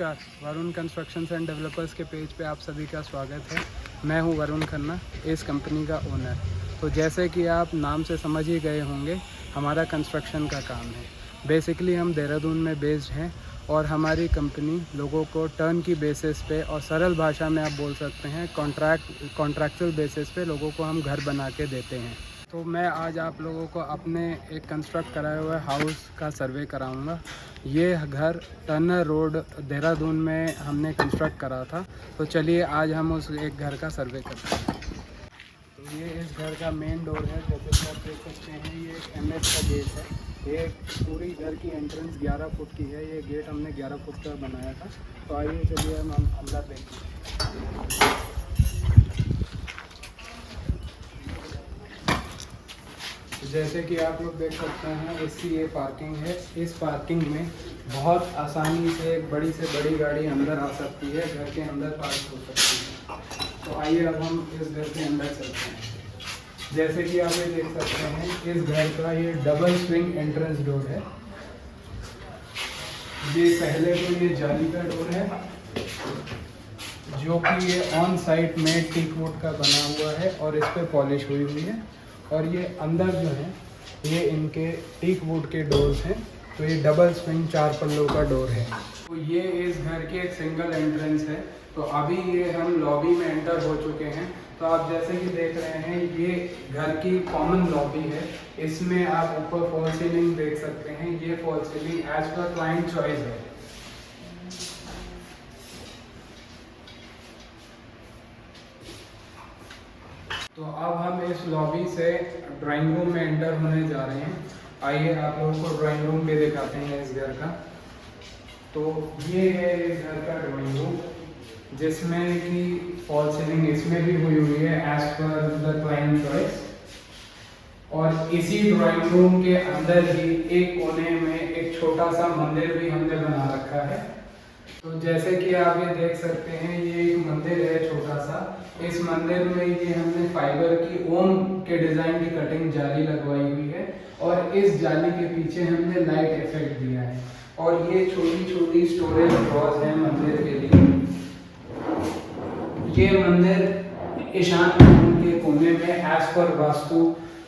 नमस्कार, Varun constructions and developers के page पे आप सभी का स्वागत है। मैं हूं वरुण खन्ना, इस कंपनी का ओनर। तो जैसे कि आप नाम से समझ ही गए होंगे, हमारा कंस्ट्रक्शन का काम है। बेसिकली हम देहरादून में बेस्ड हैं और हमारी कंपनी लोगों को टर्न की बेसिस पे और सरल भाषा में आप बोल सकते हैं कॉन्ट्रैक्चुअल बेसिस पे लोगों को हम घर बना के देते हैं। तो मैं आज आप लोगों को अपने एक कंस्ट्रक्ट कराए हुए हाउस का सर्वे कराऊंगा। ये घर टर्नर रोड देहरादून में हमने कंस्ट्रक्ट करा था। तो चलिए आज हम उस एक घर का सर्वे करते हैं। तो ये इस घर का मेन डोर है। जैसे कि आप देख सकते हैं, ये एक MS का गेट है। ये पूरी घर की एंट्रेंस 11 फुट की है। ये गेट हमने 11 फुट का बनाया था। तो आइए चलिए हम अंदर देखते हैं। जैसे कि आप लोग देख सकते हैं, इसकी ये पार्किंग है। इस पार्किंग में बहुत आसानी से बड़ी से बड़ी गाड़ी अंदर आ सकती है, घर के अंदर पार्क हो सकती है। तो आइए अब हम इस घर के अंदर चलते हैं। जैसे कि आप ये देख सकते हैं, इस घर का ये डबल स्विंग एंट्रेंस डोर है। ये पहले तो ये जाली का डोर है, जो कि ये ऑन साइट में टीक वुड का बना हुआ है और इस पर पॉलिश हुई हुई है। और ये अंदर जो है, ये इनके टीक वुड के डोर्स हैं। तो ये डबल स्विंग 4 पल्लों का डोर है। तो ये इस घर के एक सिंगल एंट्रेंस है। तो अभी ये हम लॉबी में एंटर हो चुके हैं। तो आप जैसे कि देख रहे हैं, ये घर की कॉमन लॉबी है। इसमें आप ऊपर फॉल सीलिंग देख सकते हैं। ये fall ceiling as per client choice है। तो अब हम इस लॉबी से ड्राइंग रूम में एंटर होने जा रहे हैं। आइए आप लोगों को ड्राइंग रूम भी दिखाते हैं इस घर का। तो ये है इस घर का ड्राइंग रूम, जिसमें कि फॉल सीलिंग इसमें भी हुई हुई है as per the client choice. और इसी ड्राइंग रूम के अंदर ही एक कोने में एक छोटा सा मंदिर भी हमने बना रखा है। तो जैसे कि आप ये देख सकते हैं, ये एक मंदिर है छोटा सा। इस मंदिर में ये हमने फाइबर की ओम के डिजाइन की कटिंग जाली लगवाई हुई है और इस जाली के पीछे हमने लाइट इफेक्ट दिया है। और ये छोटी छोटी स्टोरेज ड्रॉज है मंदिर के लिए। ये मंदिर ईशान के कोने में एज पर वास्तु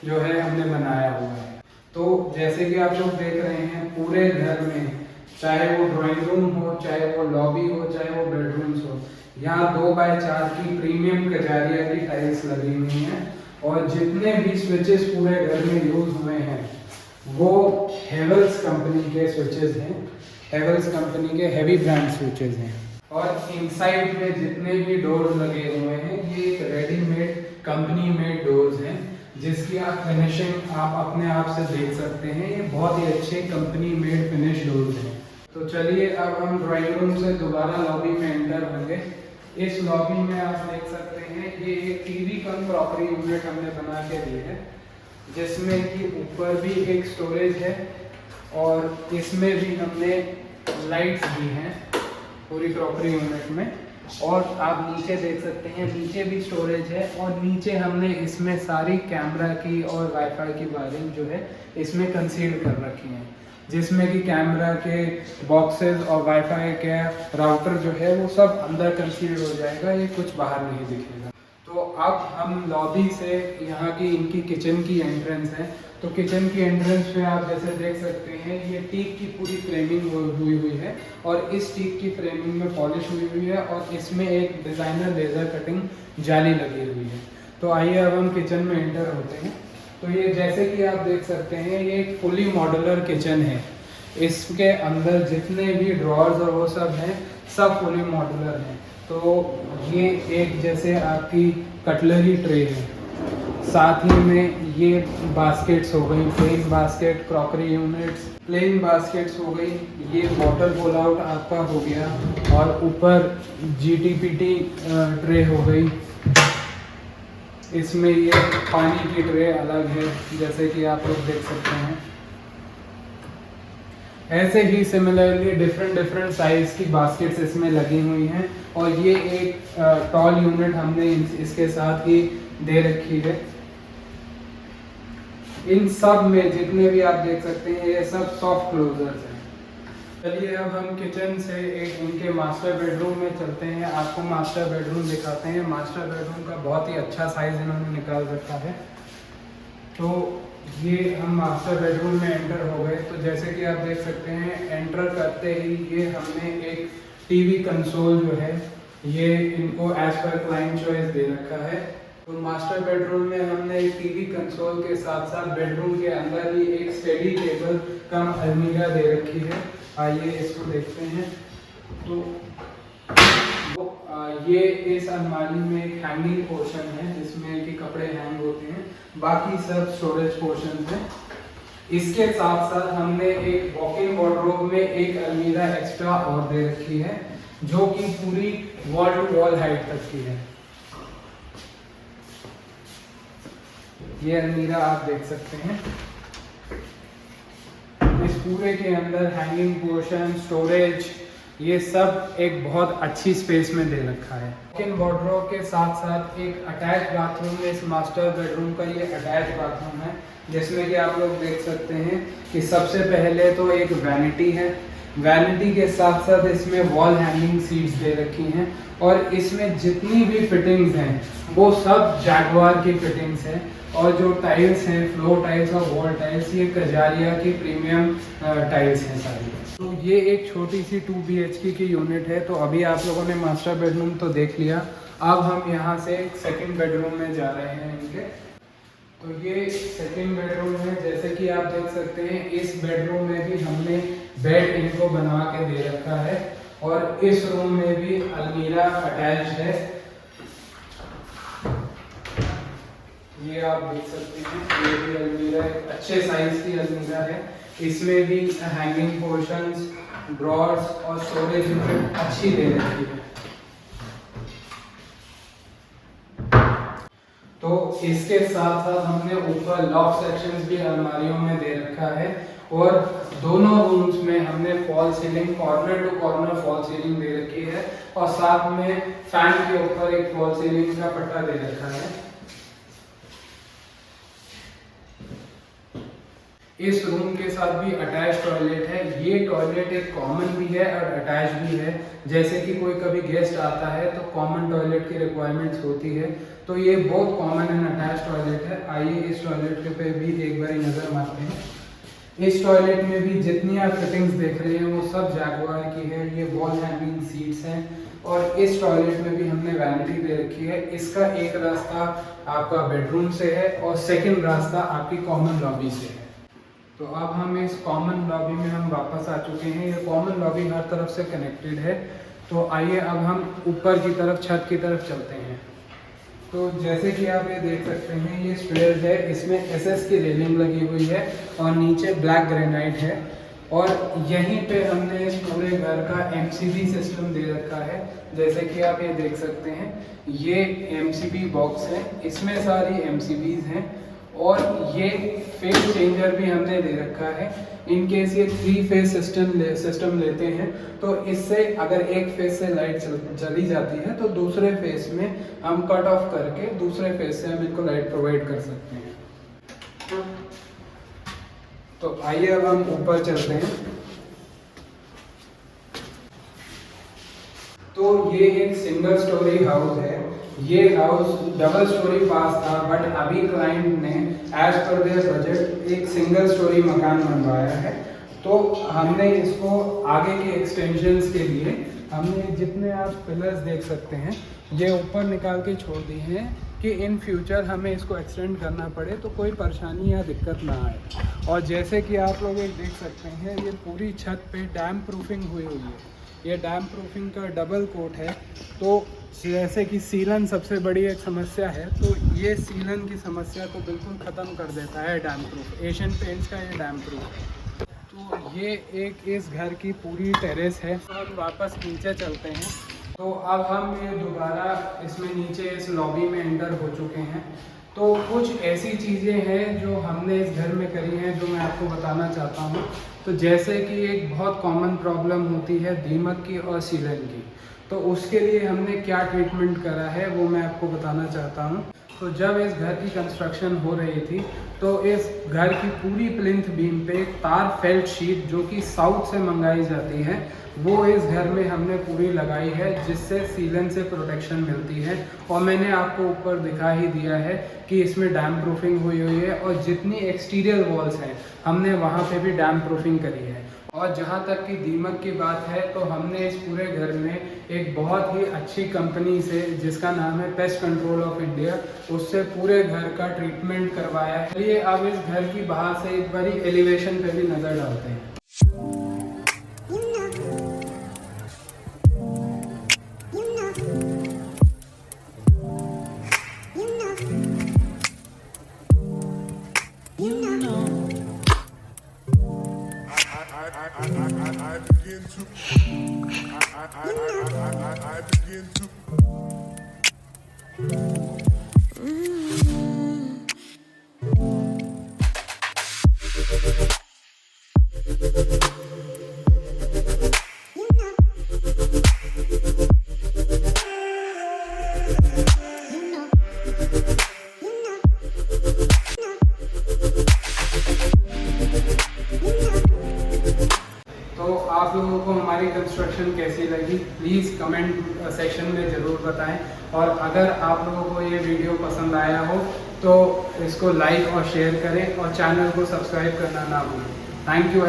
जो है हमने बनाया हुआ है। तो जैसे कि आप लोग देख रहे हैं, पूरे घर में चाहे वो ड्राइंग रूम हो, चाहे वो लॉबी हो, चाहे वो बेडरूम्स हो, यहाँ 2x4 की प्रीमियम कजारिया की टाइल्स लगी हुई हैं। और जितने भी स्विचेस पूरे घर में यूज हुए हैं वो हेवल्स कंपनी के स्विचेस हैं। हेवल्स कंपनी के हैवी ब्रांड स्विचेस हैं। और इनसाइड में जितने भी डोर्स लगे हुए हैं, ये एक रेडीमेड कंपनी मेड डोर्स हैं, जिसकी आप फिनिशिंग आप अपने आप से देख सकते हैं। ये बहुत ही अच्छे कंपनी मेड फिनिश डोर्स हैं। तो चलिए अब हम ड्राइंग रूम से दोबारा लॉबी में एंटर होंगे। इस लॉबी में आप देख सकते हैं, ये एक टीवी कम क्रॉकरी यूनिट हमने बना के दी है, जिसमें कि ऊपर भी एक स्टोरेज है और इसमें भी हमने लाइट्स दी हैं पूरी क्रॉकरी यूनिट में। और आप नीचे देख सकते हैं, नीचे भी स्टोरेज है और नीचे हमने इसमें सारी कैमरा की और वाईफाई की वायरिंग जो है इसमें कंसील कर रखी है, जिसमें कि कैमरा के बॉक्सेस और वाईफाई के राउटर जो है वो सब अंदर कंसील हो जाएगा। ये कुछ बाहर नहीं दिखेगा। तो अब हम लॉबी से यहाँ की इनकी किचन की एंट्रेंस है। तो किचन की एंट्रेंस पे आप जैसे देख सकते हैं, ये टीक की पूरी फ्रेमिंग हुई हुई है और इस टीक की फ्रेमिंग में पॉलिश हुई हुई है और इसमें एक डिज़ाइनर लेज़र कटिंग जाली लगी हुई है। तो आइए अब हम किचन में एंटर होते हैं। तो ये जैसे कि आप देख सकते हैं, ये एक फुली मॉड्यूलर किचन है। इसके अंदर जितने भी ड्रॉर्स और वो सब हैं, सब फुली मॉड्यूलर हैं। तो ये एक जैसे आपकी कटलरी ट्रे है, साथ ही में ये बास्केट्स हो गई, plain basket crockery units, plain baskets हो गई। ये वाटर पुल आउट आपका हो गया और ऊपर GTPT ट्रे हो गई। इसमें ये पानी की ट्रे अलग है, जैसे कि आप लोग देख सकते हैं। ऐसे ही सिमिलरली डिफरेंट साइज की बास्केट्स इसमें लगी हुई हैं। और ये एक टॉल यूनिट हमने इसके साथ ही दे रखी है। इन सब में जितने भी आप देख सकते हैं, ये सब सॉफ्ट क्लोजर्स हैं। चलिए अब हम किचन से एक इनके मास्टर बेडरूम में चलते हैं, आपको मास्टर बेडरूम दिखाते हैं। मास्टर बेडरूम का बहुत ही अच्छा साइज इन्होंने निकाल रखा है। तो ये हम मास्टर बेडरूम में एंटर हो गए। तो जैसे कि आप देख सकते हैं, एंटर करते ही ये हमने एक टीवी कंसोल जो है ये इनको एज पर क्लाइंट चॉइस दे रखा है। तो मास्टर बेडरूम में हमने एक टीवी कंसोल के साथ साथ बेडरूम के अंदर ही एक स्टडी टेबल कम अलमीरा दे रखी है। आइए इसको देखते हैं। तो ये इस अलमारी में एक हैंगिंग पोर्शन है जिसमें कि कपड़े हैंग होते हैं, बाकी सब स्टोरेज पोर्शन है। इसके साथ साथ हमने एक वॉक-इन वार्डरोब में एक अलमीरा एक्स्ट्रा और दे रखी है जो कि पूरी वॉल टू वॉल हाइट तक की है। ये अलमीरा आप देख सकते हैं। इस पूरे के अंदर हैंगिंग पोर्शन, स्टोरेज, ये सब एक बहुत अच्छी स्पेस में दे रखा है। वॉक-इन वार्डरोब के साथ साथ एक अटैच बाथरूम है। इस मास्टर बेडरूम का ये अटैच बाथरूम है जिसमें कि आप लोग देख सकते हैं कि सबसे पहले तो एक वैनिटी है। वैनिटी के साथ साथ इसमें वॉल हैंगिंग सीट्स दे रखी हैं और इसमें जितनी भी फिटिंग्स हैं वो सब जैगवार की फिटिंग्स हैं। और जो टाइल्स हैं, फ्लोर टाइल्स और वॉल टाइल्स, ये कजारिया की प्रीमियम टाइल्स हैं सारी। तो ये एक छोटी सी 2 BHK की यूनिट है। तो अभी आप लोगों ने मास्टर बेडरूम तो देख लिया, अब हम यहाँ से सेकंड बेडरूम में जा रहे हैं इनके। तो ये सेकंड बेडरूम है। जैसे कि आप देख सकते हैं, इस बेडरूम में भी हमने बेड इनको बनवा के दे रखा है और इस रूम में भी अलमीरा अटैच है। ये आप देख सकते हैं, ये भी अलमीरा है, अच्छे साइज की अलमीरा है। इसमें भी हैंगिंग पोर्शंस, ड्रॉर्स और स्टोरेज अच्छी दे रखी है। तो इसके साथ साथ हमने ऊपर लॉफ्ट सेक्शंस भी अलमारियों में दे रखा है और दोनों रूम्स में हमने fall ceiling, corner to corner fall ceiling दे रखी है और साथ में फैन के ऊपर एक फॉल सीलिंग का पट्टा दे रखा है। इस रूम के साथ भी अटैच टॉयलेट है। ये टॉयलेट एक कॉमन भी है और अटैच भी है। जैसे कि कोई कभी गेस्ट आता है तो कॉमन टॉयलेट की रिक्वायरमेंट्स होती है, तो ये बहुत कॉमन एंड अटैच टॉयलेट है। आइए इस टॉयलेट पे भी एक बार नज़र मारते हैं। इस टॉयलेट में भी जितनी आप फिटिंग्स देख रहे हैं वो सब जैगवार की है। ये वॉल हैंगिंग सीट्स हैं और इस टॉयलेट में भी हमने वैनिटी दे रखी है। इसका एक रास्ता आपका बेडरूम से है और सेकेंड रास्ता आपकी कॉमन लॉबी से है। तो अब हम इस कॉमन लॉबी में हम वापस आ चुके हैं। ये कॉमन लॉबी हर तरफ से कनेक्टेड है। तो आइए अब हम ऊपर की तरफ, छत की तरफ चलते हैं। तो जैसे कि आप ये देख सकते हैं, ये स्टेयर्स है, इसमें SS की रेलिंग लगी हुई है और नीचे ब्लैक ग्रेनाइट है और यहीं पे हमने इस पूरे घर का MCB सिस्टम दे रखा है। जैसे कि आप ये देख सकते हैं, ये MCB बॉक्स है, इसमें सारी MCBs हैं और ये फेज चेंजर भी हमने दे रखा है। इन केस ये 3 फेज सिस्टम लेते हैं तो इससे अगर एक फेज से लाइट चली जाती है तो दूसरे फेज में हम कट ऑफ करके दूसरे फेज से हम इनको लाइट प्रोवाइड कर सकते हैं। तो आइए अब हम ऊपर चलते हैं। तो ये एक सिंगल स्टोरी हाउस है। ये हाउस डबल स्टोरी पास था बट अभी क्लाइंट ने एज पर देयर बजट एक सिंगल स्टोरी मकान बनवाया है। तो हमने इसको आगे के एक्सटेंशंस के लिए हमने जितने आप पिलर्स देख सकते हैं ये ऊपर निकाल के छोड़ दिए हैं कि इन फ्यूचर हमें इसको एक्सटेंड करना पड़े तो कोई परेशानी या दिक्कत ना आए। और जैसे कि आप लोग एक देख सकते हैं, ये पूरी छत पे डैम प्रूफिंग हुई है। ये डैम प्रूफिंग का डबल कोट है। तो जैसे कि सीलन सबसे बड़ी एक समस्या है, तो ये सीलन की समस्या को बिल्कुल ख़त्म कर देता है डैम प्रूफ। एशियन पेंट्स का ये डैम प्रूफ है। तो ये एक इस घर की पूरी टेरेस है। तो हम वापस नीचे चलते हैं। तो अब हम ये दोबारा इसमें नीचे इस लॉबी में एंटर हो चुके हैं। तो कुछ ऐसी चीज़ें हैं जो हमने इस घर में करी हैं जो मैं आपको बताना चाहता हूँ। तो जैसे कि एक बहुत कॉमन प्रॉब्लम होती है दीमक की और सीलन की, तो उसके लिए हमने क्या ट्रीटमेंट करा है वो मैं आपको बताना चाहता हूँ। तो जब इस घर की कंस्ट्रक्शन हो रही थी तो इस घर की पूरी प्लिंथ बीम पे तार फेल्ट शीट जो कि साउथ से मंगाई जाती है वो इस घर में हमने पूरी लगाई है, जिससे सीलन से प्रोटेक्शन मिलती है। और मैंने आपको ऊपर दिखा ही दिया है कि इसमें डैम प्रूफिंग हुई है और जितनी एक्सटीरियर वॉल्स हैं हमने वहाँ पे भी डैम प्रूफिंग करी है। और जहाँ तक कि दीमक की बात है तो हमने इस पूरे घर में एक बहुत ही अच्छी कंपनी से जिसका नाम है पेस्ट कंट्रोल ऑफ इंडिया, उससे पूरे घर का ट्रीटमेंट करवाया है। चलिए अब इस घर की बाहर से एक बारी एलिवेशन पे भी नज़र डालते हैं। तो आप लोगों को हमारी कंस्ट्रक्शन कैसी लगी प्लीज़ कमेंट सेक्शन में ज़रूर बताएं। और अगर आप लोगों को ये वीडियो पसंद आया हो तो इसको लाइक और शेयर करें और चैनल को सब्सक्राइब करना ना भूलें। Thank you.